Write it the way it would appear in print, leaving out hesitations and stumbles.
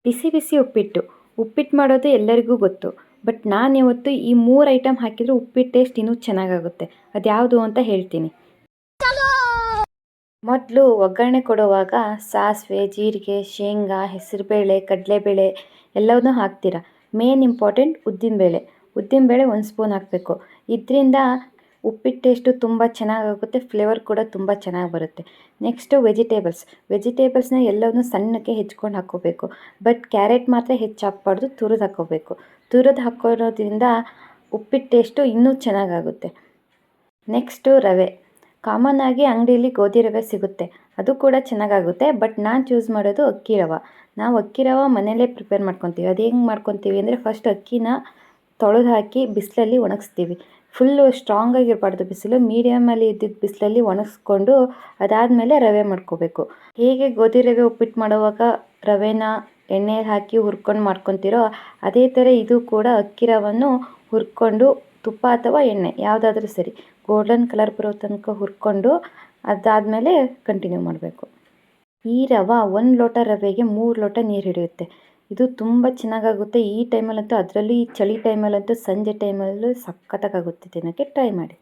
ಬಿಸಿ ಬಿಸಿ ಉಪ್ಪಿಟ್ಟು. ಉಪ್ಪಿಟ್ಟು ಮಾಡೋದು ಎಲ್ಲರಿಗೂ ಗೊತ್ತು. ಬಟ್ ನಾನಿವತ್ತು ಈ 3 ಐಟಮ್ ಹಾಕಿದರೆ ಉಪ್ಪಿಟ್ಟು ಟೇಸ್ಟ್ ಇನ್ನೂ ಚೆನ್ನಾಗಾಗುತ್ತೆ. ಅದ್ಯಾವುದು ಅಂತ ಹೇಳ್ತೀನಿ. ಮೊದಲು ಒಗ್ಗರಣೆ ಕೊಡುವಾಗ ಸಾಸಿವೆ, ಜೀರಿಗೆ, ಶೇಂಗಾ, ಹೆಸರುಬೇಳೆ, ಕಡಲೆಬೇಳೆ ಎಲ್ಲವನ್ನೂ ಹಾಕ್ತೀರಾ. ಮೇನ್ ಇಂಪಾರ್ಟೆಂಟ್ ಉದ್ದಿನಬೇಳೆ. ಉದ್ದಿನಬೇಳೆ 1 ಸ್ಪೂನ್ ಹಾಕಬೇಕು. ಇದರಿಂದ ಉಪ್ಪಿಟ್ಟು ಟೇಸ್ಟು ತುಂಬ ಚೆನ್ನಾಗಾಗುತ್ತೆ, ಫ್ಲೇವರ್ ಕೂಡ ತುಂಬ ಚೆನ್ನಾಗಿ ಬರುತ್ತೆ. ನೆಕ್ಸ್ಟು ವೆಜಿಟೇಬಲ್ಸ್ನ ಎಲ್ಲವನ್ನೂ ಸಣ್ಣಕ್ಕೆ ಹೆಚ್ಕೊಂಡು ಹಾಕ್ಕೋಬೇಕು. ಬಟ್ ಕ್ಯಾರೆಟ್ ಮಾತ್ರ ಹೆಚ್ಚು ಹಾಕ್ಬಾರ್ದು, ತುರಿದು ಹಾಕ್ಕೋಬೇಕು. ತುರಿದು ಹಾಕ್ಕೊಳ್ಳೋದ್ರಿಂದ ಉಪ್ಪಿಟ್ಟು ಟೇಸ್ಟು ಇನ್ನೂ ಚೆನ್ನಾಗಾಗುತ್ತೆ. ನೆಕ್ಸ್ಟು ರವೆ. ಕಾಮನ್ ಆಗಿ ಅಂಗಡಿಯಲ್ಲಿ ಗೋಧಿ ರವೆ ಸಿಗುತ್ತೆ, ಅದು ಕೂಡ ಚೆನ್ನಾಗಾಗುತ್ತೆ. ಬಟ್ ನಾನು ಚೂಸ್ ಮಾಡೋದು ಅಕ್ಕಿ ರವೆ. ನಾವು ಅಕ್ಕಿ ರವೆ ಮನೆಯಲ್ಲೇ ಪ್ರಿಪೇರ್ ಮಾಡ್ಕೊತೀವಿ. ಅದು ಹೆಂಗೆ ಮಾಡ್ಕೊತೀವಿ ಅಂದರೆ ಫಸ್ಟ್ ಅಕ್ಕಿನ ತೊಳೆದು ಹಾಕಿ ಬಿಸಿಲಲ್ಲಿ ಒಣಗಿಸ್ತೀವಿ. ಫುಲ್ಲು ಸ್ಟ್ರಾಂಗಾಗಿರಬಾರ್ದು ಬಿಸಿಲು, ಮೀಡಿಯಮಲ್ಲಿ ಇದ್ದಿದ್ದ ಬಿಸಿಲಲ್ಲಿ ಒಣಗಿಸ್ಕೊಂಡು ಅದಾದಮೇಲೆ ರವೆ ಮಾಡ್ಕೋಬೇಕು. ಹೇಗೆ ಗೋಧಿ ರವೆ ಉಪ್ಪಿಟ್ಟು ಮಾಡುವಾಗ ರವೆನ ಎಣ್ಣೆಯಲ್ಲಿ ಹಾಕಿ ಹುರ್ಕೊಂಡು ಮಾಡ್ಕೊತೀರೋ ಅದೇ ಥರ ಇದು ಕೂಡ ಅಕ್ಕಿ ರವೆಯನ್ನು ಹುರ್ಕೊಂಡು ತುಪ್ಪ ಅಥವಾ ಎಣ್ಣೆ ಯಾವುದಾದ್ರೂ ಸರಿ ಗೋಲ್ಡನ್ ಕಲರ್ ಬರೋ ತನಕ ಹುರ್ಕೊಂಡು ಅದಾದಮೇಲೆ ಕಂಟಿನ್ಯೂ ಮಾಡಬೇಕು. ಈ ರವೆ 1 ಲೋಟ ರವೆಗೆ 3 ಲೋಟ ನೀರು ಹಿಡಿಯುತ್ತೆ. ಇದು ತುಂಬ ಚೆನ್ನಾಗಾಗುತ್ತೆ ಈ ಟೈಮಲ್ಲಂತೂ, ಅದರಲ್ಲಿ ಈ ಚಳಿ ಟೈಮಲ್ಲಂತೂ ಸಂಜೆ ಟೈಮಲ್ಲೂ ಸಖತ್ತಾಗುತ್ತೆ. ತಿನ್ನೋಕ್ಕೆ ಟ್ರೈ ಮಾಡಿ.